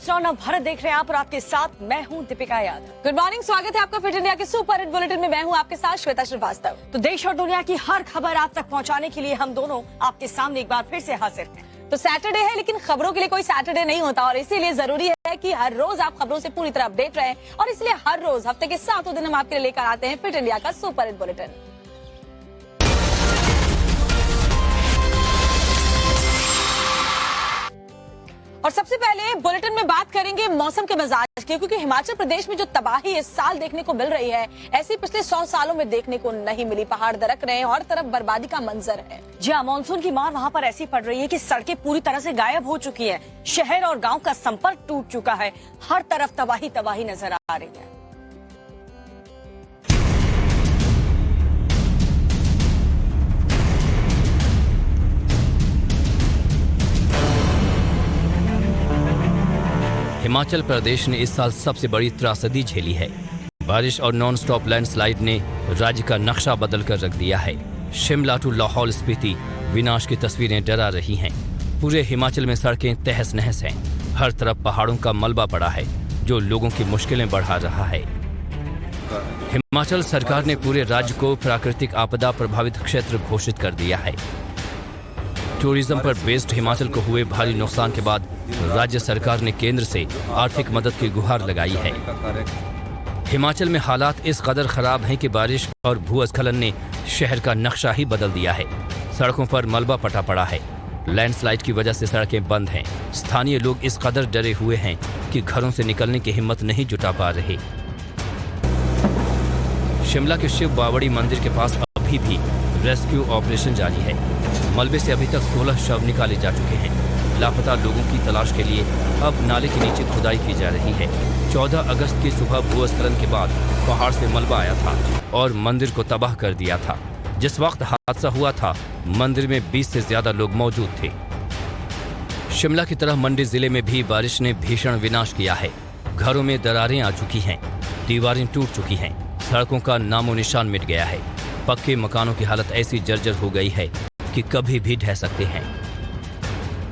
Afternoon आप भारत देख रहे हैं आप और आपके साथ मैं हूं दीपिका यादव। गुड मॉर्निंग, स्वागत है आपका फिट इंडिया के सुपर हिट बुलेटिन में। मैं हूं आपके साथ श्वेता श्रीवास्तव। तो देश और दुनिया की हर खबर आप तक पहुंचाने के लिए हम दोनों आपके सामने एक बार फिर से हाजिर हैं। तो सैटरडे है, लेकिन खबरों के लिए कोई सैटरडे नहीं होता और इसीलिए जरूरी है कि हर रोज आप खबरों से पूरी तरह अपडेट रहें और इसलिए हर रोज हफ्ते के 7 दिन हम आपके लिए लेकर आते हैं फिट इंडिया का सुपर हिट बुलेटिन। और सबसे पहले बुलेटिन में बात करेंगे मौसम के मिजाज की, क्योंकि हिमाचल प्रदेश में जो तबाही इस साल देखने को मिल रही है ऐसी पिछले 100 सालों में देखने को नहीं मिली। पहाड़ दरक रहे हैं, हर तरफ बर्बादी का मंजर है। जी हाँ, मानसून की मार वहाँ पर ऐसी पड़ रही है कि सड़कें पूरी तरह से गायब हो चुकी है। शहर और गाँव का संपर्क टूट चुका है। हर तरफ तबाही तबाही नजर आ रही है। हिमाचल प्रदेश ने इस साल सबसे बड़ी त्रासदी झेली है। बारिश और नॉन स्टॉप लैंडस्लाइड ने राज्य का नक्शा बदल कर रख दिया है। शिमला टू लाहौल स्पीति विनाश की तस्वीरें डरा रही हैं। पूरे हिमाचल में सड़कें तहस नहस हैं। हर तरफ पहाड़ों का मलबा पड़ा है जो लोगों की मुश्किलें बढ़ा रहा है। हिमाचल सरकार ने पूरे राज्य को प्राकृतिक आपदा प्रभावित क्षेत्र घोषित कर दिया है। टूरिज्म पर बेस्ड हिमाचल को हुए भारी नुकसान के बाद राज्य सरकार ने केंद्र से आर्थिक मदद की गुहार लगाई है। हिमाचल में हालात इस कदर खराब हैं कि बारिश और भूस्खलन ने शहर का नक्शा ही बदल दिया है। सड़कों पर मलबा पटा पड़ा है। लैंडस्लाइड की वजह से सड़कें बंद हैं। स्थानीय लोग इस कदर डरे हुए हैं कि घरों से निकलने की हिम्मत नहीं जुटा पा रहे। शिमला के शिव बावड़ी मंदिर के पास अभी भी रेस्क्यू ऑपरेशन जारी है। मलबे से अभी तक 16 शव निकाले जा चुके हैं। लापता लोगों की तलाश के लिए अब नाले के नीचे खुदाई की जा रही है। 14 अगस्त की सुबह भूस्खलन के बाद पहाड़ से मलबा आया था और मंदिर को तबाह कर दिया था। जिस वक्त हादसा हुआ था मंदिर में 20 से ज्यादा लोग मौजूद थे। शिमला की तरह मंडी जिले में भी बारिश ने भीषण विनाश किया है। घरों में दरारें आ चुकी हैं, दीवारें टूट चुकी हैं, सड़कों का नामो निशान मिट गया है। पक्के मकानों की हालत ऐसी जर्जर हो गई है कि कभी भी ढह सकते हैं।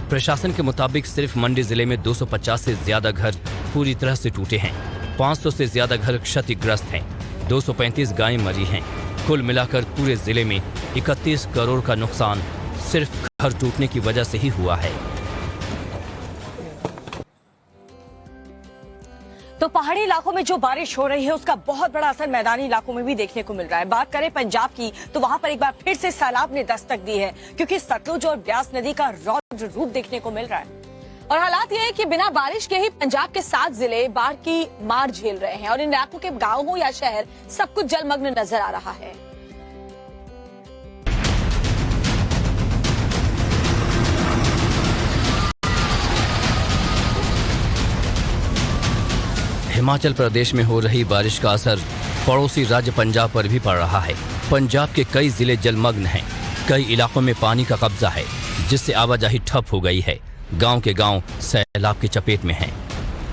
प्रशासन के मुताबिक सिर्फ मंडी जिले में 250 से ज्यादा घर पूरी तरह से टूटे हैं। 500 से ज्यादा घर क्षतिग्रस्त हैं। 235 गायें मरी हैं। कुल मिलाकर पूरे जिले में 31 करोड़ का नुकसान सिर्फ घर टूटने की वजह से ही हुआ है। तो पहाड़ी इलाकों में जो बारिश हो रही है उसका बहुत बड़ा असर मैदानी इलाकों में भी देखने को मिल रहा है। बात करें पंजाब की तो वहां पर एक बार फिर से सैलाब ने दस्तक दी है, क्योंकि सतलुज और ब्यास नदी का रौद्र रूप देखने को मिल रहा है। और हालात ये है कि बिना बारिश के ही पंजाब के 7 जिले बाढ़ की मार झेल रहे हैं और इन इलाकों के गाँव हो या शहर सब कुछ जलमग्न नजर आ रहा है। हिमाचल प्रदेश में हो रही बारिश का असर पड़ोसी राज्य पंजाब पर भी पड़ रहा है। पंजाब के कई जिले जलमग्न हैं। कई इलाकों में पानी का कब्जा है, जिससे आवाजाही ठप हो गई है। गांव के गांव सैलाब की चपेट में हैं।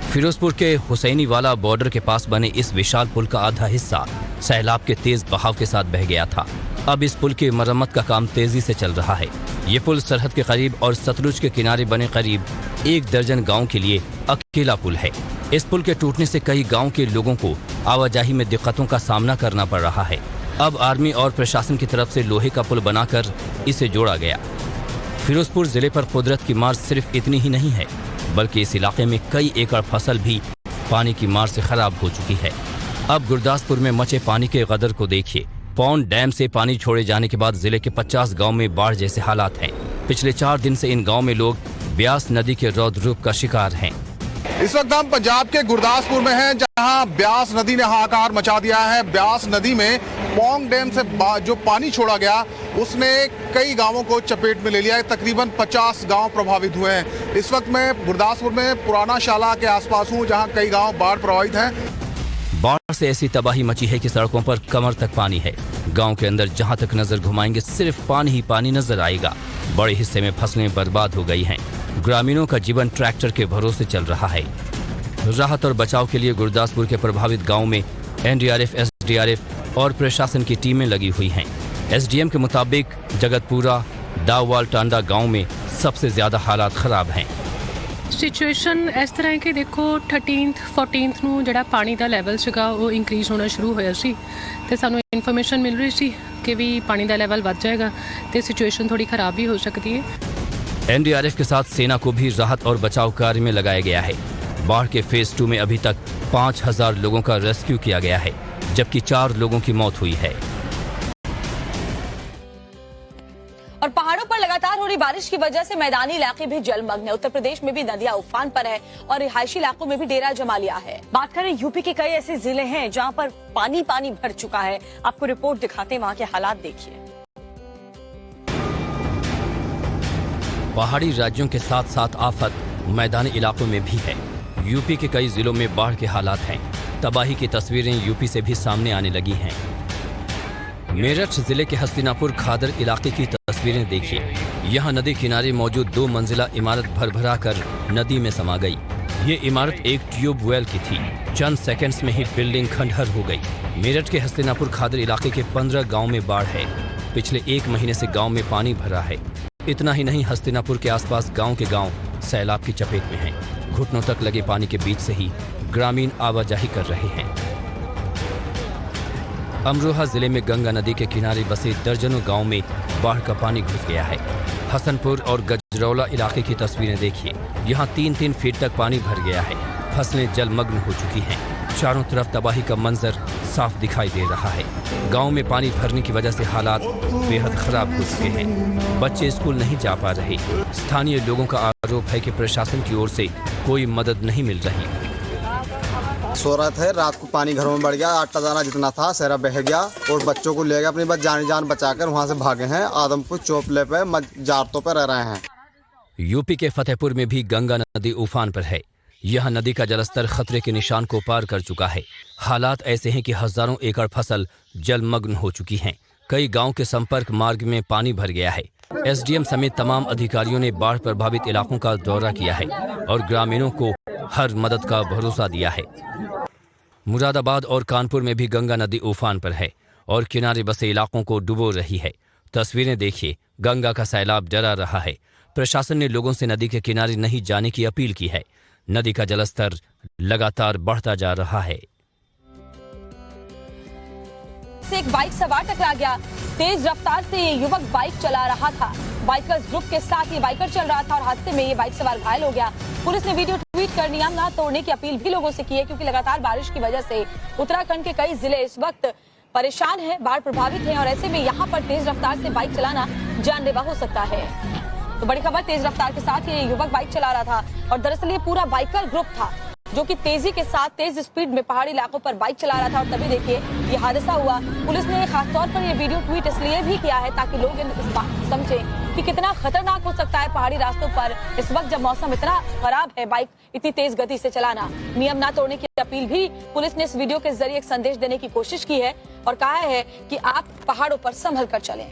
फिरोजपुर के हुसैनीवाला बॉर्डर के पास बने इस विशाल पुल का आधा हिस्सा सैलाब के तेज बहाव के साथ बह गया था। अब इस पुल की मरम्मत का काम तेजी से चल रहा है। ये पुल सरहद के करीब और सतलुज के किनारे बने करीब 1 दर्जन गाँव के लिए अकेला पुल है। इस पुल के टूटने से कई गांव के लोगों को आवाजाही में दिक्कतों का सामना करना पड़ रहा है। अब आर्मी और प्रशासन की तरफ से लोहे का पुल बनाकर इसे जोड़ा गया। फिरोजपुर जिले पर कुदरत की मार सिर्फ इतनी ही नहीं है, बल्कि इस इलाके में कई एकड़ फसल भी पानी की मार से खराब हो चुकी है। अब गुरदासपुर में मचे पानी के गदर को देखिए। पौंड डैम से पानी छोड़े जाने के बाद जिले के 50 गाँव में बाढ़ जैसे हालात हैं। पिछले 4 दिन से इन गाँव में लोग ब्यास नदी के रौद्र रूप का शिकार हैं। इस वक्त हम पंजाब के गुरदासपुर में हैं, जहां ब्यास नदी ने हाहाकार मचा दिया है। ब्यास नदी में पौंग डैम से जो पानी छोड़ा गया उसने कई गांवों को चपेट में ले लिया है। तकरीबन 50 गांव प्रभावित हुए हैं। इस वक्त मैं गुरदासपुर में पुराना शाला के आसपास हूं, जहां कई गांव बाढ़ प्रभावित हैं। बाढ़ से ऐसी तबाही मची है कि सड़कों पर कमर तक पानी है। गांव के अंदर जहां तक नजर घुमाएंगे सिर्फ पानी ही पानी नजर आएगा। बड़े हिस्से में फसलें बर्बाद हो गई हैं। ग्रामीणों का जीवन ट्रैक्टर के भरोसे चल रहा है। राहत और बचाव के लिए गुरदासपुर के प्रभावित गांव में एनडीआरएफ, एसडीआरएफ और प्रशासन की टीमें लगी हुई हैं। एसडीएम के मुताबिक जगतपुरा, दाववाल टांडा गांव में सबसे ज्यादा हालात खराब हैं। ਸਿਚੁਏਸ਼ਨ ਇਸ ਤਰ੍ਹਾਂ ਹੈ ਕਿ ਦੇਖੋ 13th 14th ਨੂੰ ਜਿਹੜਾ ਪਾਣੀ ਦਾ ਲੈਵਲ ਸੀਗਾ ਉਹ ਇਨਕਰੀਜ਼ ਹੋਣਾ ਸ਼ੁਰੂ ਹੋਇਆ ਸੀ ਤੇ ਸਾਨੂੰ ਇਨਫੋਰਮੇਸ਼ਨ ਮਿਲ ਰਹੀ ਸੀ ਕਿ ਵੀ ਪਾਣੀ ਦਾ ਲੈਵਲ ਵੱਧ ਜਾਏਗਾ ਤੇ ਸਿਚੁਏਸ਼ਨ ਥੋੜੀ ਖਰਾਬ भी हो सकती है। एनडीआरएफ के साथ सेना को भी राहत और बचाव कार्य में लगाया गया है। बाढ़ के फेज 2 में अभी तक 5000 लोगों का रेस्क्यू किया गया है, जबकि 4 लोगों की मौत हुई है। और पहाड़ों पर लगातार हो रही बारिश की वजह से मैदानी इलाके भी जलमग्न है। उत्तर प्रदेश में भी नदियां उफान पर है और रिहायशी इलाकों में भी डेरा जमा लिया है। बात करें यूपी के कई ऐसे जिले हैं जहां पर पानी पानी भर चुका है। आपको रिपोर्ट दिखाते हैं, वहां के हालात देखिए। पहाड़ी राज्यों के साथ साथ आफत मैदानी इलाकों में भी है। यूपी के कई जिलों में बाढ़ के हालात हैं। तबाही की तस्वीरें यूपी से भी सामने आने लगी हैं। मेरठ जिले के हस्तिनापुर खादर इलाके की तस्वीरें देखिए। यहाँ नदी किनारे मौजूद 2 मंजिला इमारत भर कर नदी में समा गई। ये इमारत एक ट्यूबवेल की थी। चंद सेकंड्स में ही बिल्डिंग खंडहर हो गई। मेरठ के हस्तिनापुर खादर इलाके के 15 गांव में बाढ़ है। पिछले 1 महीने से गांव में पानी भरा है। इतना ही नहीं, हस्तिनापुर के आसपास गांव के गांव सैलाब की चपेट में हैं। घुटनों तक लगे पानी के बीच से ही ग्रामीण आवाजाही कर रहे हैं। अमरोहा जिले में गंगा नदी के किनारे बसे दर्जनों गांव में बाढ़ का पानी घुस गया है। हसनपुर और गजरौला इलाके की तस्वीरें देखिए। यहाँ 3-3 फीट तक पानी भर गया है। फसलें जलमग्न हो चुकी हैं। चारों तरफ तबाही का मंजर साफ दिखाई दे रहा है। गांव में पानी भरने की वजह से हालात बेहद खराब हो चुके हैं। बच्चे स्कूल नहीं जा पा रहे। स्थानीय लोगों का आरोप है कि प्रशासन की ओर से कोई मदद नहीं मिल रही। सो रहे थे, रात को पानी घरों में बढ़ गया। आटा दाना जितना था सारा बह गया और बच्चों को ले गए। अपनी बस जान बचाकर वहाँ से भागे हैं। आदमपुर चौपले पे जारतों पे रह रहे हैं। यूपी के फतेहपुर में भी गंगा नदी उफान पर है। यह नदी का जलस्तर खतरे के निशान को पार कर चुका है। हालात ऐसे हैं कि हजारों एकड़ फसल जलमग्न हो चुकी हैं। कई गांव के संपर्क मार्ग में पानी भर गया है। एसडीएम समेत तमाम अधिकारियों ने बाढ़ प्रभावित इलाकों का दौरा किया है और ग्रामीणों को हर मदद का भरोसा दिया है। मुरादाबाद और कानपुर में भी गंगा नदी उफान पर है और किनारे बसे इलाकों को डुबो रही है। तस्वीरें देखिए। गंगा का सैलाब डरा रहा है। प्रशासन ने लोगों से नदी के किनारे नहीं जाने की अपील की है। नदी का जलस्तर लगातार बढ़ता जा रहा है। एक बाइक सवार टकरा गया। तेज रफ्तार से ये युवक बाइक चला रहा था। बाइकर्स ग्रुप के साथ ये बाइकर चल रहा था और हादसे में ये बाइक सवार घायल हो गया। पुलिस ने वीडियो ट्वीट कर नियम न तोड़ने की अपील भी लोगों से की है, क्योंकि लगातार बारिश की वजह से उत्तराखंड के कई जिले इस वक्त परेशान हैं, बाढ़ प्रभावित हैं और ऐसे में यहाँ पर तेज रफ्तार से बाइक चलाना जानलेवा हो सकता है। तो बड़ी खबर, तेज रफ्तार के साथ ये युवक बाइक चला रहा था और दरअसल ये पूरा बाइकर ग्रुप था जो कि तेजी के साथ तेज स्पीड में पहाड़ी इलाकों पर बाइक चला रहा था और तभी देखिए ये हादसा हुआ। पुलिस ने खासतौर पर ये वीडियो ट्वीट इसलिए भी किया है ताकि लोग इस बात समझें कि कितना खतरनाक हो सकता है पहाड़ी रास्तों पर इस वक्त जब मौसम इतना खराब है बाइक इतनी तेज गति से चलाना। नियम ना तोड़ने की अपील भी पुलिस ने इस वीडियो के जरिए एक संदेश देने की कोशिश की है और कहा है कि आप पहाड़ों पर संभल कर चलें।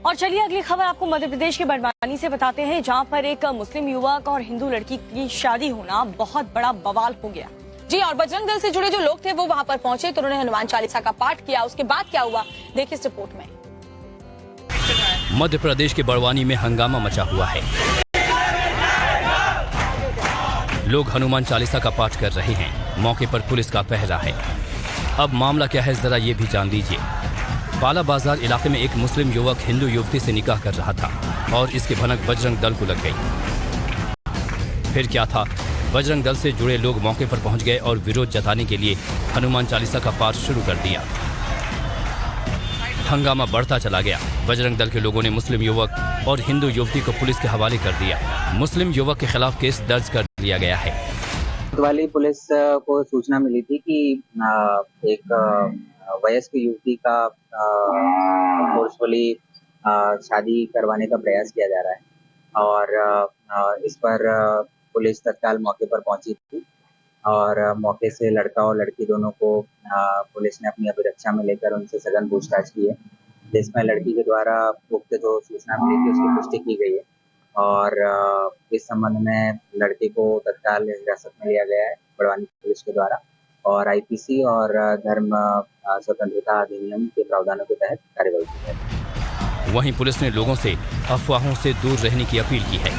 और चलिए अगली खबर आपको मध्य प्रदेश के बड़वानी से बताते हैं, जहां पर एक मुस्लिम युवक और हिंदू लड़की की शादी होना बहुत बड़ा बवाल हो गया। जी, और बजरंग दल से जुड़े जो लोग थे वो वहां पर पहुंचे तो उन्होंने हनुमान चालीसा का पाठ किया। उसके बाद क्या हुआ देखिए इस रिपोर्ट में। मध्य प्रदेश के बड़वानी में हंगामा मचा हुआ है। लोग हनुमान चालीसा का पाठ कर रहे हैं। मौके पर पुलिस का पहरा है। अब मामला क्या है जरा ये भी जान लीजिए। बाला बाजार इलाके में एक मुस्लिम युवक हिंदू युवती से निकाह कर रहा था और इसकी भनक बजरंग दल को लग गई। फिर क्या था, बजरंग दल से जुड़े लोग मौके पर पहुंच गए और विरोध जताने के लिए हनुमान चालीसा का पाठ शुरू कर दिया। हंगामा बढ़ता चला गया। बजरंग दल के लोगों ने मुस्लिम युवक और हिंदू युवती को पुलिस के हवाले कर दिया। मुस्लिम युवक के खिलाफ केस दर्ज कर दिया गया है। कोतवाली पुलिस को सूचना मिली थी कि एक वयस्क युवती का फोर्सफुली शादी करवाने का प्रयास किया जा रहा है और इस पर पुलिस तत्काल मौके पर पहुंची थी और मौके से लड़का और लड़की दोनों को पुलिस ने अपनी अभिरक्षा में लेकर उनसे सघन पूछताछ की है, जिसमें लड़की के द्वारा उक्त जो सूचना मिली थी उसकी पुष्टि की गई है और इस संबंध में लड़के को तत्काल हिरासत में लिया गया है बड़वानी पुलिस के द्वारा और आईपीसी और धर्म स्वतंत्रता अधिनियम के प्रावधानों के तहत कार्रवाई की है। वहीं पुलिस ने लोगों से अफवाहों से दूर रहने की अपील की है।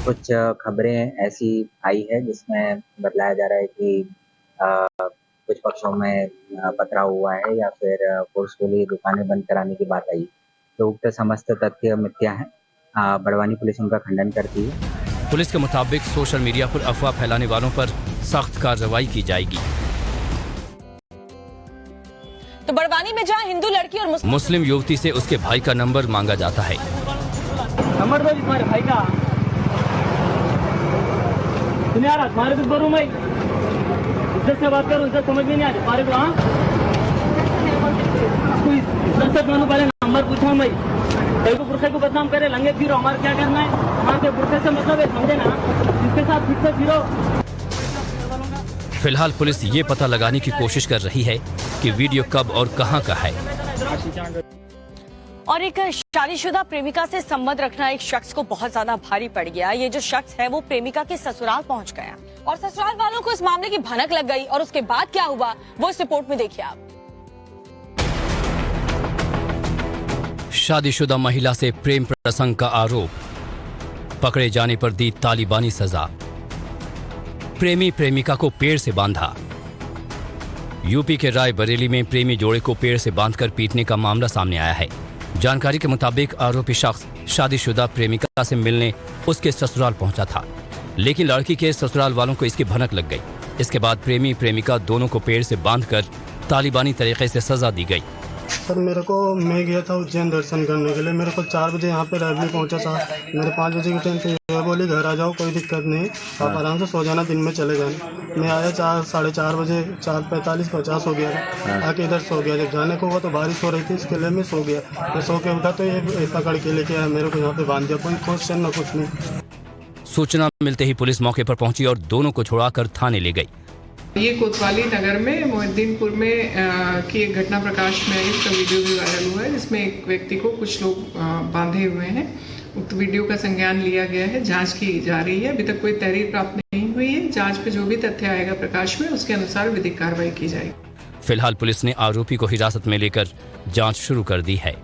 कुछ खबरें ऐसी आई है जिसमें बतलाया जा रहा है कि कुछ पक्षों में पथराव हुआ है या फिर फोर्सफुली दुकानें बंद कराने की बात आई, तो उक्त समस्त तथ्य मिथ्या है। बड़वानी पुलिस उनका खंडन करती है। पुलिस के मुताबिक सोशल मीडिया पर अफवाह फैलाने वालों पर सख्त कार्रवाई की जाएगी। तो बड़वानी में जहां हिंदू लड़की और मुस्लिम युवती से उसके भाई का नंबर मांगा जाता है। नंबर दो तुम्हारे भाई का। तुम यार तुम्हारे कुछ बोलूं मैं इज्जत से बात करो, इज्जत समझ में नहीं आ रही तुम्हारे को। हाँ इज्जत से तुम्हारे पहले नंबर पूछा मैं को पुरखे को बदनाम करे, लंगे फिरो, हमारा क्या करना है? हमारे पुरखे से मतलब है, समझे ना, जिसके साथ फिर से फिरो। फिलहाल पुलिस ये पता लगाने की कोशिश कर रही है कि वीडियो कब और कहां का है। और एक शादीशुदा प्रेमिका से संबंध रखना एक शख्स को बहुत ज्यादा भारी पड़ गया। ये जो शख्स है वो प्रेमिका के ससुराल पहुंच गया और ससुराल वालों को इस मामले की भनक लग गई और उसके बाद क्या हुआ वो इस रिपोर्ट में देखिए आप। शादीशुदा महिला से प्रेम प्रसंग का आरोप, पकड़े जाने पर दी तालिबानी सजा। प्रेमी प्रेमिका को पेड़ से बांधा। यूपी के रायबरेली में प्रेमी जोड़े को पेड़ से बांधकर पीटने का मामला सामने आया है। जानकारी के मुताबिक आरोपी शख्स शादीशुदा प्रेमिका से मिलने उसके ससुराल पहुंचा था, लेकिन लड़की के ससुराल वालों को इसकी भनक लग गई। इसके बाद प्रेमी प्रेमिका दोनों को पेड़ से बांधकर तालिबानी तरीके से सजा दी गई। सर मैं गया था उज्जैन दर्शन करने के लिए। मेरे को 4 बजे यहाँ पे रायबरेली पहुँचा था। मेरे 5 बजे की ट्रेन थी। मैं बोली घर आ जाओ, कोई दिक्कत नहीं, आप आराम से सो जाना, दिन में चले जाना। मैं आया 4-4:30 बजे, 4:45-50 हो गया था। आके इधर सो गया। जब जाने को हुआ तो बारिश हो रही थी, इसके लिए मैं सो गया। मैं सो के उठा तो ये पकड़ के लेके आया, मेरे को यहाँ पे बांध दिया। कोई क्वेश्चन न कुछ नहीं। सूचना मिलते ही पुलिस मौके पर पहुंची और दोनों को छुड़ाकर थाने ले गई। ये कोतवाली नगर में मोहिद्दीनपुर में की एक घटना प्रकाश में आई। इसका वीडियो भी वायरल हुआ है, जिसमें एक व्यक्ति को कुछ लोग बांधे हुए हैं। उक्त वीडियो का संज्ञान लिया गया है, जांच की जा रही है। अभी तक कोई तहरीर प्राप्त नहीं हुई है। जांच में जो भी तथ्य आएगा प्रकाश में, उसके अनुसार विधिक कार्रवाई की जाएगी। फिलहाल पुलिस ने आरोपी को हिरासत में लेकर जांच शुरू कर दी है।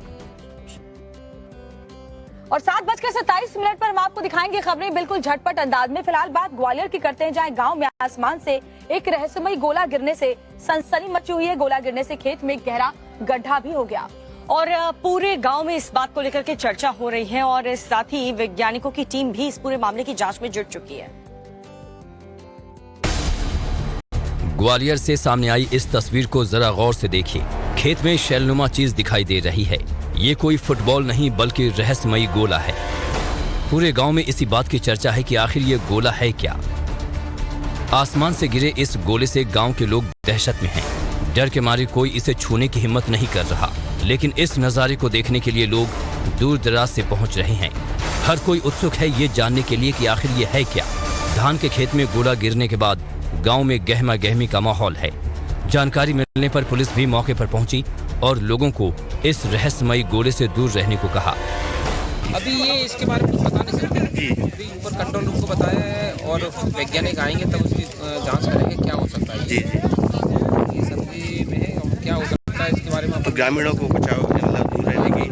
और 7:27 पर हम आपको दिखाएंगे खबरें बिल्कुल झटपट अंदाज में। फिलहाल बात ग्वालियर की करते हैं, जहां गांव में आसमान से एक रहस्यमयी गोला गिरने से सनसनी मची हुई है। गोला गिरने से खेत में गहरा गड्ढा भी हो गया और पूरे गांव में इस बात को लेकर के चर्चा हो रही है और साथ ही वैज्ञानिकों की टीम भी इस पूरे मामले की जांच में जुट चुकी है। ग्वालियर से सामने आई इस तस्वीर को जरा गौर से देखिए। खेत में शैलनुमा चीज दिखाई दे रही है। ये कोई फुटबॉल नहीं बल्कि रहस्यमयी गोला है। पूरे गांव में इसी बात की चर्चा है कि आखिर ये गोला है क्या। आसमान से गिरे इस गोले से गांव के लोग दहशत में हैं। डर के मारे कोई इसे छूने की हिम्मत नहीं कर रहा, लेकिन इस नजारे को देखने के लिए लोग दूर दराज से पहुंच रहे हैं। हर कोई उत्सुक है ये जानने के लिए कि आखिर ये है क्या। धान के खेत में गोला गिरने के बाद गांव में गहमा गहमी का माहौल है। जानकारी मिलने पर पुलिस भी मौके पर पहुंची और लोगों को इस रहस्यमयी गोले से दूर रहने को कहा। अभी ये इसके बारे में कुछ बता नहीं सकते। अभी ऊपर कंट्रोल रूम को बताया है और वैज्ञानिक आएंगे तब उसकी जांच करेंगे क्या हो सकता है। जी ये संदेह में है और क्या हो सकता है इसके बारे में। तो ग्रामीणों को बचाओ, दूर रहने की।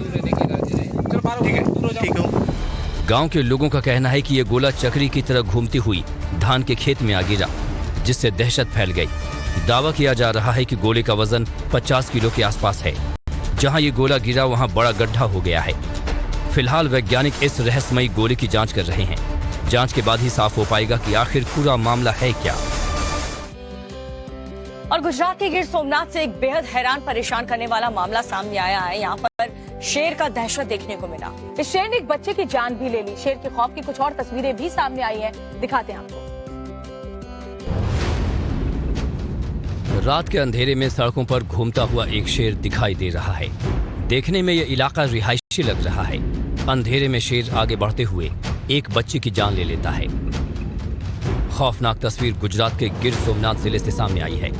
चलो ठीक है। गांव के लोगों का कहना है कि ये गोला चक्री की तरह घूमती हुई धान के खेत में आ गिरा, जिससे दहशत फैल गई। दावा किया जा रहा है कि गोले का वजन 50 किलो के आसपास है। जहां ये गोला गिरा वहां बड़ा गड्ढा हो गया है। फिलहाल वैज्ञानिक इस रहस्यमयी गोले की जांच कर रहे हैं। जांच के बाद ही साफ हो पाएगा कि आखिर पूरा मामला है क्या। और गुजरात के गिर सोमनाथ से एक बेहद हैरान परेशान करने वाला मामला सामने आया है। यहाँ पर शेर का दहशत देखने को मिला। इस शेर ने एक बच्चे की जान भी ले ली। शेर के खौफ की कुछ और तस्वीरें भी सामने आई हैं, दिखाते हैं आपको। रात के अंधेरे में सड़कों पर घूमता हुआ एक शेर दिखाई दे रहा है। देखने में यह इलाका रिहायशी लग रहा है। अंधेरे में शेर आगे बढ़ते हुए एक बच्चे की जान ले लेता है। खौफनाक तस्वीर गुजरात के गिर सोमनाथ जिले से सामने आई है,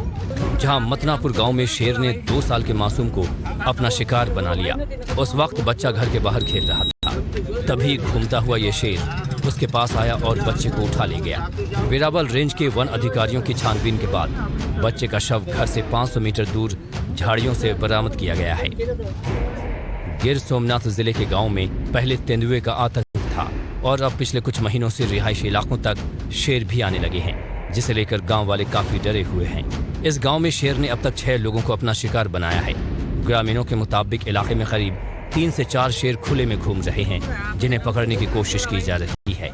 जहां मतनापुर गांव में शेर ने 2 साल के मासूम को अपना शिकार बना लिया। उस वक्त बच्चा घर के बाहर खेल रहा था। तभी घूमता हुआ ये शेर उसके पास आया और बच्चे को उठा ले गया। वेरावल रेंज के वन अधिकारियों की छानबीन के बाद बच्चे का शव घर से 500 मीटर दूर झाड़ियों से बरामद किया गया है। गिर सोमनाथ जिले के गांव में पहले तेंदुए का आतंक था और अब पिछले कुछ महीनों से रिहायशी इलाकों तक शेर भी आने लगे हैं, जिसे लेकर गांव वाले काफी डरे हुए हैं। इस गांव में शेर ने अब तक 6 लोगों को अपना शिकार बनाया है। ग्रामीणों के मुताबिक इलाके में करीब 3 से 4 शेर खुले में घूम रहे हैं, जिन्हें पकड़ने की कोशिश की जा रही है।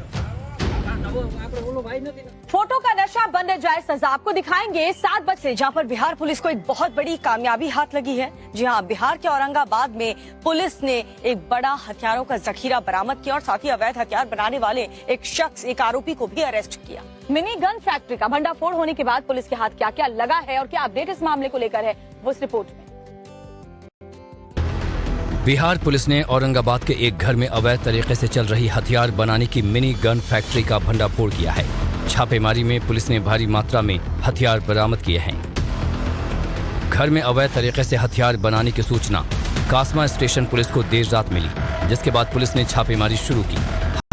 फोटो का नशा बन जाए सजा आपको दिखाएंगे 7 बजे, जहां पर बिहार पुलिस को एक बहुत बड़ी कामयाबी हाथ लगी है। जी हां, बिहार के औरंगाबाद में पुलिस ने एक बड़ा हथियारों का जखीरा बरामद किया और साथ ही अवैध हथियार बनाने वाले एक शख्स, एक आरोपी को भी अरेस्ट किया। मिनी गन फैक्ट्री का भंडाफोड़ होने के बाद पुलिस के हाथ क्या क्या लगा है और क्या अपडेट इस मामले को लेकर है, वो इस रिपोर्ट में। बिहार पुलिस ने औरंगाबाद के एक घर में अवैध तरीके से चल रही हथियार बनाने की मिनी गन फैक्ट्री का भंडाफोड़ किया है। छापेमारी में पुलिस ने भारी मात्रा में हथियार बरामद किए हैं। घर में अवैध तरीके से हथियार बनाने की सूचना कासमा स्टेशन पुलिस को देर रात मिली, जिसके बाद पुलिस ने छापेमारी शुरू की।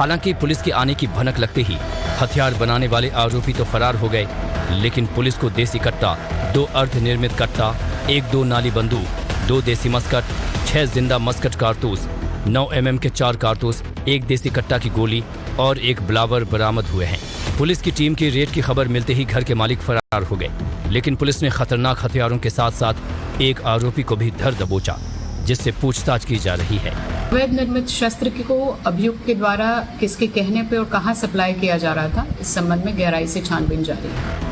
हालांकि पुलिस के आने की भनक लगते ही हथियार बनाने वाले आरोपी तो फरार हो गए, लेकिन पुलिस को देसी कट्टा, 2 अर्धनिर्मित कट्टा, 1-2 नाली बंदूक, 2 देसी मस्कट, 6 जिंदा मस्कट कारतूस, 9 mm के 4 कारतूस, 1 देसी कट्टा की गोली और 1 ब्लावर बरामद हुए हैं। पुलिस की टीम की रेड की खबर मिलते ही घर के मालिक फरार हो गए, लेकिन पुलिस ने खतरनाक हथियारों के साथ साथ एक आरोपी को भी धर दबोचा, जिससे पूछताछ की जा रही है। अवैध निर्मित शस्त्र को अभियुक्त के द्वारा किसके कहने पे और कहां सप्लाई किया जा रहा था, इस संबंध में गहराई से छानबीन जारी है।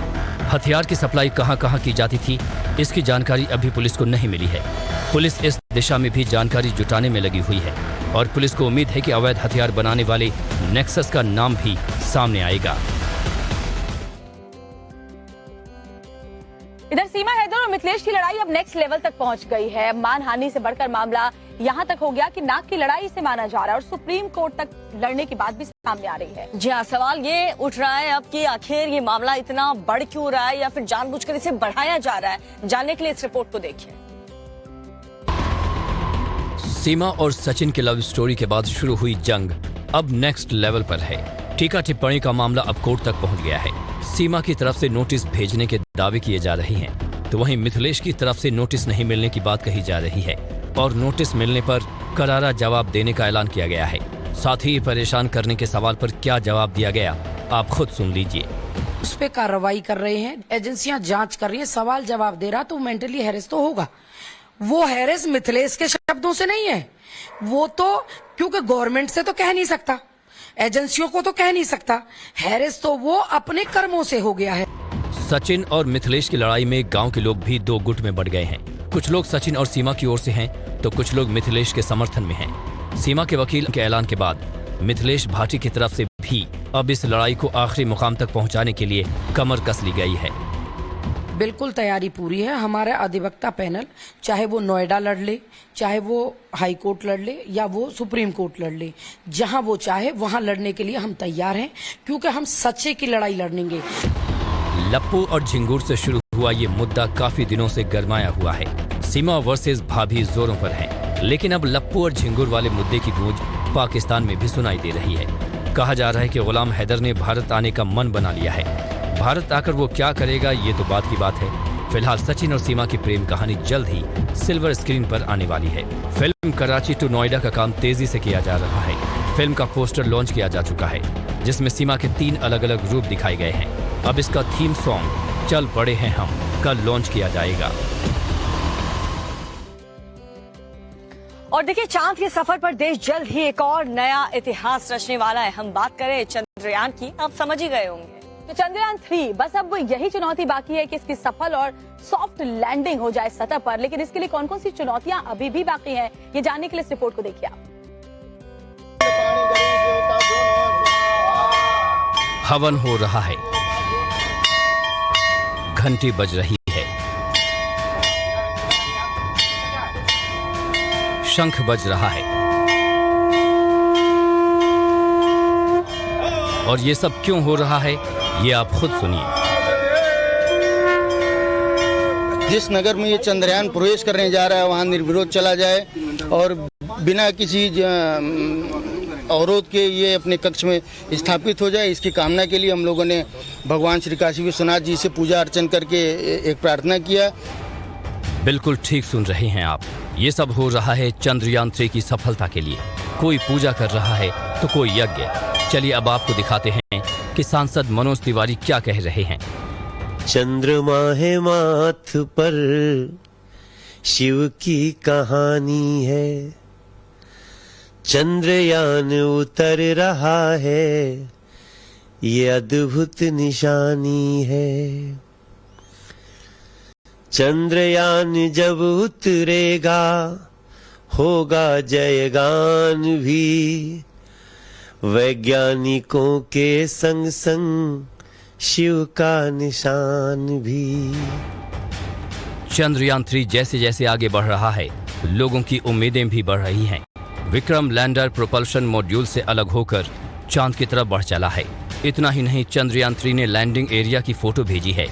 हथियार की सप्लाई कहां-कहां की जाती थी, इसकी जानकारी अभी पुलिस को नहीं मिली है। पुलिस इस दिशा में भी जानकारी जुटाने में लगी हुई है और पुलिस को उम्मीद है कि अवैध हथियार बनाने वाले नेक्सस का नाम भी सामने आएगा। इधर सीमा हैदर और मिथिलेश की लड़ाई अब नेक्स्ट लेवल तक पहुंच गई है। मानहानि से बढ़कर मामला यहां तक हो गया कि नाक की लड़ाई से माना जा रहा है और सुप्रीम कोर्ट तक लड़ने की बात भी सामने आ रही है। जी हाँ, सवाल ये उठ रहा है अब कि आखिर ये मामला इतना बढ़ क्यों रहा है या फिर जानबूझकर इसे बढ़ाया जा रहा है। जानने के लिए इस रिपोर्ट को देखिए। सीमा और सचिन के लव स्टोरी के बाद शुरू हुई जंग अब नेक्स्ट लेवल पर है। टीका टिप्पणी का मामला अब कोर्ट तक पहुंच गया है। सीमा की तरफ से नोटिस भेजने के दावे किए जा रहे हैं, तो वहीं मिथिलेश की तरफ से नोटिस नहीं मिलने की बात कही जा रही है और नोटिस मिलने पर करारा जवाब देने का ऐलान किया गया है। साथ ही परेशान करने के सवाल पर क्या जवाब दिया गया, आप खुद सुन लीजिए। उस पे कार्रवाई कर रहे हैं, एजेंसियां जांच कर रही हैं, सवाल जवाब दे रहा तो मेंटली हैरेस तो होगा। वो हैरेस मिथिलेश के शब्दों से नहीं है, वो तो क्योंकि गवर्नमेंट से तो कह नहीं सकता, एजेंसियों को तो कह नहीं सकता, हैरेस तो वो अपने कर्मों से हो गया है। सचिन और मिथिलेश की लड़ाई में गांव के लोग भी 2 गुट में बढ़ गए हैं। कुछ लोग सचिन और सीमा की ओर से हैं, तो कुछ लोग मिथिलेश के समर्थन में हैं। सीमा के वकील के ऐलान के बाद मिथिलेश भाटी की तरफ से भी अब इस लड़ाई को आखिरी मुकाम तक पहुंचाने के लिए कमर कस ली गई है। बिल्कुल तैयारी पूरी है। हमारा अधिवक्ता पैनल, चाहे वो नोएडा लड़ ले, चाहे वो हाई कोर्ट लड़ ले या वो सुप्रीम कोर्ट लड़ ले, जहां वो चाहे वहां लड़ने के लिए हम तैयार हैं, क्योंकि हम सच्चे की लड़ाई लड़ेंगे। लप्पू और झिंगुर से शुरू हुआ ये मुद्दा काफी दिनों से गरमाया हुआ है। सीमा वर्सेस भाभी जोरों पर है, लेकिन अब लप्पू और झिंगुर वाले मुद्दे की गूंज पाकिस्तान में भी सुनाई दे रही है। कहा जा रहा है कि गुलाम हैदर ने भारत आने का मन बना लिया है। भारत आकर वो क्या करेगा, ये तो बात की बात है। फिलहाल सचिन और सीमा की प्रेम कहानी जल्द ही सिल्वर स्क्रीन पर आने वाली है। फिल्म कराची टू नोएडा का काम तेजी से किया जा रहा है। फिल्म का पोस्टर लॉन्च किया जा चुका है, जिसमें सीमा के 3 अलग अलग रूप दिखाए गए हैं। अब इसका थीम सॉन्ग चल पड़े हैं हम कल लॉन्च किया जाएगा। और देखिए, चांद के सफर पर देश जल्द ही एक और नया इतिहास रचने वाला है। हम बात करें चंद्रयान की, आप समझ ही गए होंगे। तो चंद्रयान 3 बस अब यही चुनौती बाकी है कि इसकी सफल और सॉफ्ट लैंडिंग हो जाए सतह पर। लेकिन इसके लिए कौन कौन सी चुनौतियां अभी भी बाकी हैं, ये जानने के लिए इस रिपोर्ट को देखिए आप। हवन हो रहा है, घंटी बज रही है, शंख बज रहा है, और ये सब क्यों हो रहा है, ये आप खुद सुनिए। जिस नगर में ये चंद्रयान प्रवेश करने जा रहा है, वहाँ निर्विरोध चला जाए और बिना किसी अवरोध के ये अपने कक्ष में स्थापित हो जाए, इसकी कामना के लिए हम लोगों ने भगवान श्री काशी विश्वनाथ जी से पूजा अर्चन करके एक प्रार्थना किया। बिल्कुल ठीक सुन रहे हैं आप, ये सब हो रहा है चंद्रयान 3 की सफलता के लिए। कोई पूजा कर रहा है तो कोई यज्ञ। चलिए अब आपको दिखाते हैं कि सांसद मनोज तिवारी क्या कह रहे हैं। चंद्रमा है माथ पर शिव की कहानी है, चंद्रयान उतर रहा है, ये अद्भुत निशानी है। चंद्रयान जब उतरेगा होगा जयगान भी, वैज्ञानिकों के संग संग शिव का निशान भी। चंद्रयान 3 जैसे जैसे आगे बढ़ रहा है, लोगों की उम्मीदें भी बढ़ रही हैं। विक्रम लैंडर प्रोपल्शन मॉड्यूल से अलग होकर चांद की तरफ बढ़ चला है। इतना ही नहीं, चंद्रयान 3 ने लैंडिंग एरिया की फोटो भेजी है।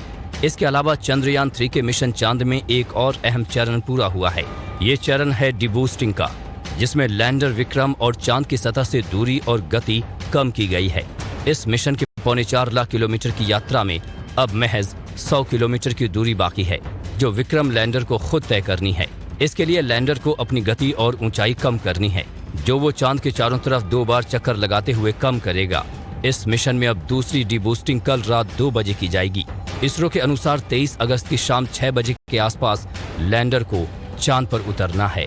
इसके अलावा चंद्रयान 3 के मिशन चांद में एक और अहम चरण पूरा हुआ है। ये चरण है डिबूस्टिंग का, जिसमें लैंडर विक्रम और चांद की सतह से दूरी और गति कम की गई है। इस मिशन के 4.25 लाख किलोमीटर की यात्रा में अब महज 100 किलोमीटर की दूरी बाकी है, जो विक्रम लैंडर को खुद तय करनी है। इसके लिए लैंडर को अपनी गति और ऊंचाई कम करनी है, जो वो चांद के चारों तरफ 2 बार चक्कर लगाते हुए कम करेगा। इस मिशन में अब दूसरी डिबूस्टिंग कल रात 2 बजे की जाएगी। इसरो के अनुसार 23 अगस्त की शाम 6 बजे के आसपास लैंडर को चांद पर उतरना है।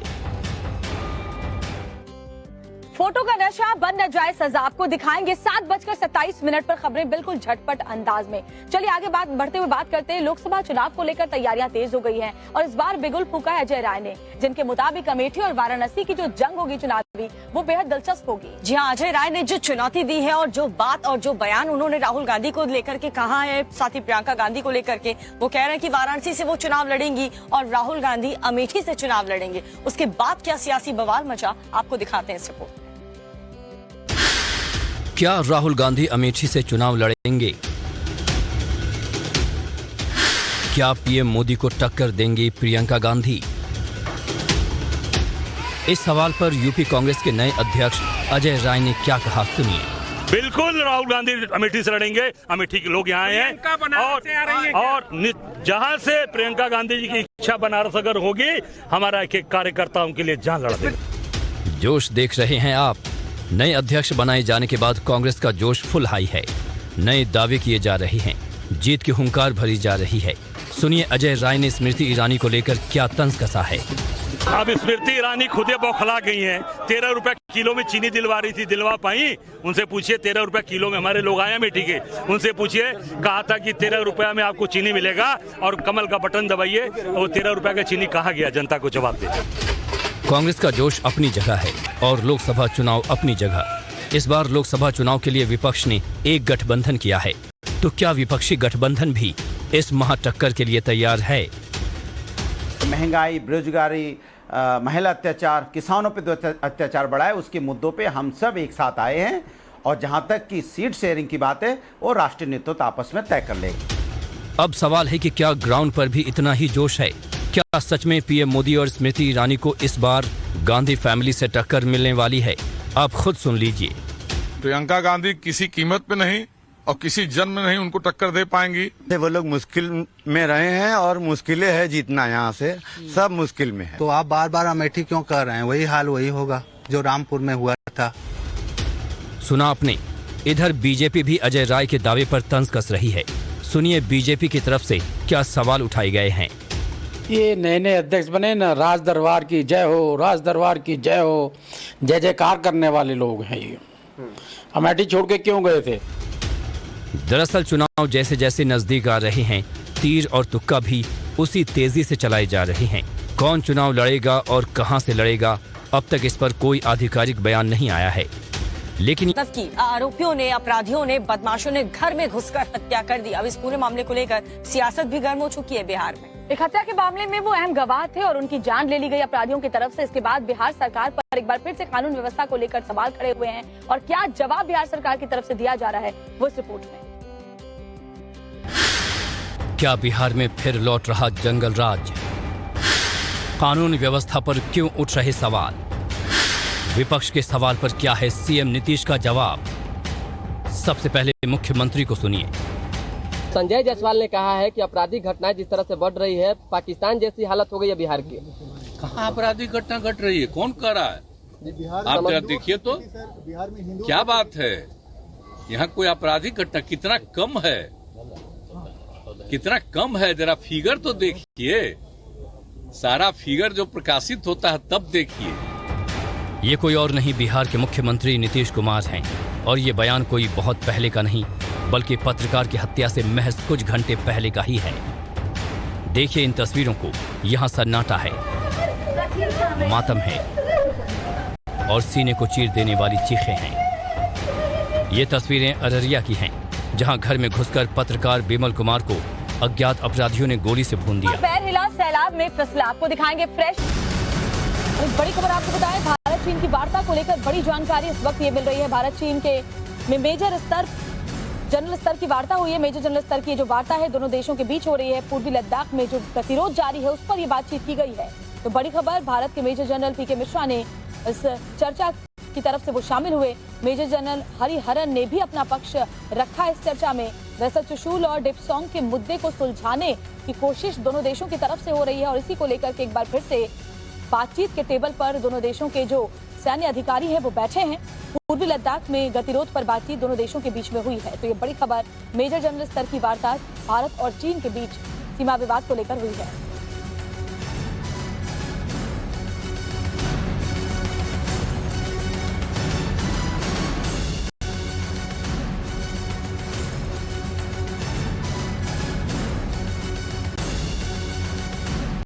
फोटो का नशा बन न जाए सजा, आपको दिखाएंगे 7:27 पर खबरें बिल्कुल झटपट अंदाज में। चलिए आगे बढ़ते हुए बात करते हैं। लोकसभा चुनाव को लेकर तैयारियां तेज हो गई हैं और इस बार बिगुल फूका है अजय राय ने, जिनके मुताबिक अमेठी और वाराणसी की जो जंग होगी चुनावी, वो बेहद दिलचस्प होगी। जी हाँ, अजय राय ने जो चुनौती दी है और जो बात और जो बयान उन्होंने राहुल गांधी को लेकर के कहा है, साथ ही प्रियंका गांधी को लेकर के, वो कह रहे हैं कि वाराणसी से वो चुनाव लड़ेंगी और राहुल गांधी अमेठी से चुनाव लड़ेंगे। उसके बाद क्या सियासी बवाल मचा, आपको दिखाते हैं इस रिपोर्ट। क्या राहुल गांधी अमेठी से चुनाव लड़ेंगे? क्या पीएम मोदी को टक्कर देंगी प्रियंका गांधी? इस सवाल पर यूपी कांग्रेस के नए अध्यक्ष अजय राय ने क्या कहा, सुनिए। बिल्कुल राहुल गांधी अमेठी से लड़ेंगे। अमेठी के लोग यहाँ आए हैं और जहाँ से प्रियंका गांधी जी की इच्छा बनारस अगर होगी, हमारा एक एक कार्यकर्ता उनके लिए जान लड़ देगा। जोश देख रहे हैं आप। नए अध्यक्ष बनाए जाने के बाद कांग्रेस का जोश फुल हाई है। नए दावे किए जा रहे हैं, जीत की हुंकार भरी जा रही है। सुनिए अजय राय ने स्मृति ईरानी को लेकर क्या तंज कसा है। अब स्मृति ईरानी खुदे बौखला गई हैं। 13 रुपए किलो में चीनी दिलवा रही थी, दिलवा पाई? उनसे पूछिए। 13 रुपए किलो में हमारे लोग आए अमेठी के, उनसे पूछिए। कहा था कि 13 रुपया में आपको चीनी मिलेगा और कमल का बटन दबाइए, वो 13 रुपए का चीनी कहाँ गया, जनता को जवाब दे। कांग्रेस का जोश अपनी जगह है और लोकसभा चुनाव अपनी जगह। इस बार लोकसभा चुनाव के लिए विपक्ष ने एक गठबंधन किया है, तो क्या विपक्षी गठबंधन भी इस महाटक्कर के लिए तैयार है? महंगाई, बेरोजगारी, महिला अत्याचार, किसानों पे जो अत्याचार बढ़ा है, उसके मुद्दों पे हम सब एक साथ आए हैं और जहां तक की सीट शेयरिंग की बात है, वो राष्ट्रीय नेतृत्व आपस में तय कर लेगा। अब सवाल है कि क्या ग्राउंड पर भी इतना ही जोश है? क्या सच में पीएम मोदी और स्मृति ईरानी को इस बार गांधी फैमिली से टक्कर मिलने वाली है? आप खुद सुन लीजिए। प्रियंका गांधी किसी कीमत पे नहीं और किसी जन्म में नहीं उनको टक्कर दे पाएंगी। वो लोग मुश्किल में रहे हैं और मुश्किलें है जीतना, यहाँ से सब मुश्किल में है। तो आप बार बार अमेठी क्यों कर रहे हैं? वही हाल वही होगा जो रामपुर में हुआ था। सुना आपने। इधर बीजेपी भी अजय राय के दावे पर तंज कस रही है। सुनिए बीजेपी की तरफ से क्या सवाल उठाए गए हैं। ये नए नए अध्यक्ष बने ना, राज दरबार की जय हो, राज दरबार की जय हो, जय जयकार करने वाले लोग हैं। ये अमेठी छोड़ के क्यों गए थे? दरअसल चुनाव जैसे जैसे नजदीक आ रहे हैं, तीर और तुक्का भी उसी तेजी से चलाए जा रहे हैं। कौन चुनाव लड़ेगा और कहां से लड़ेगा, अब तक इस पर कोई आधिकारिक बयान नहीं आया है। लेकिन आरोपियों ने, अपराधियों ने, बदमाशों ने घर में घुसकर हत्या कर दी। अब इस पूरे मामले को लेकर सियासत भी गर्म हो चुकी है बिहार में। एक हत्या के मामले में वो अहम गवाह थे और उनकी जान ले ली गई अपराधियों की तरफ से। इसके बाद बिहार सरकार पर एक बार फिर से कानून व्यवस्था को लेकर सवाल खड़े हुए हैं और क्या जवाब बिहार सरकार की तरफ से दिया जा रहा है, वो इस रिपोर्ट में। क्या बिहार में फिर लौट रहा जंगल राज? कानून व्यवस्था पर क्यों उठ रहे सवाल? विपक्ष के सवाल पर क्या है सीएम नीतीश का जवाब? सबसे पहले मुख्यमंत्री को सुनिए। संजय जायसवाल ने कहा है कि आपराधिक घटनाएं जिस तरह से बढ़ रही है, पाकिस्तान जैसी हालत हो गई है बिहार की। कहाँ आपराधिक घटना घट रही है? कौन कह रहा है? आप जरा देखिए तो, क्या बात है? यहाँ कोई आपराधिक घटना कितना कम है, कितना कम है, जरा फिगर तो देखिए। सारा फिगर जो प्रकाशित होता है तब देखिए। ये कोई और नहीं, बिहार के मुख्यमंत्री नीतीश कुमार हैं। और ये बयान कोई बहुत पहले का नहीं, बल्कि पत्रकार की हत्या से महज कुछ घंटे पहले का ही है। देखिए इन तस्वीरों को, यहाँ सन्नाटा है, मातम है और सीने को चीर देने वाली चीखें हैं। ये तस्वीरें अररिया की हैं, जहां घर में घुसकर पत्रकार बिमल कुमार को अज्ञात अपराधियों ने गोली से भून दिया। पैर हिला सैलाब में फिसला, आपको दिखाएंगे फ्रेश। एक बड़ी खबर आपको बताएं, भारत चीन की वार्ता को लेकर बड़ी जानकारी इस वक्त ये मिल रही है। भारत चीन के मेजर स्तर, जनरल स्तर की वार्ता हुई है। मेजर जनरल स्तर की जो वार्ता है दोनों देशों के बीच हो रही है। पूर्वी लद्दाख में जो गतिरोध जारी है उस पर ये बातचीत की गई है। तो बड़ी खबर, भारत के मेजर जनरल पीके मिश्रा ने इस चर्चा की तरफ से वो शामिल हुए। मेजर जनरल हरिहरन ने भी अपना पक्ष रखा इस चर्चा में। दरअसल चुशूल और डिप्सोंग के मुद्दे को सुलझाने की कोशिश दोनों देशों की तरफ से हो रही है और इसी को लेकर के एक बार फिर से बातचीत के टेबल पर दोनों देशों के जो सैन्य अधिकारी हैं वो बैठे हैं। पूर्वी लद्दाख में गतिरोध पर बातचीत दोनों देशों के बीच में हुई है। तो ये बड़ी खबर, मेजर जनरल स्तर की वार्ता भारत और चीन के बीच सीमा विवाद को लेकर हुई है।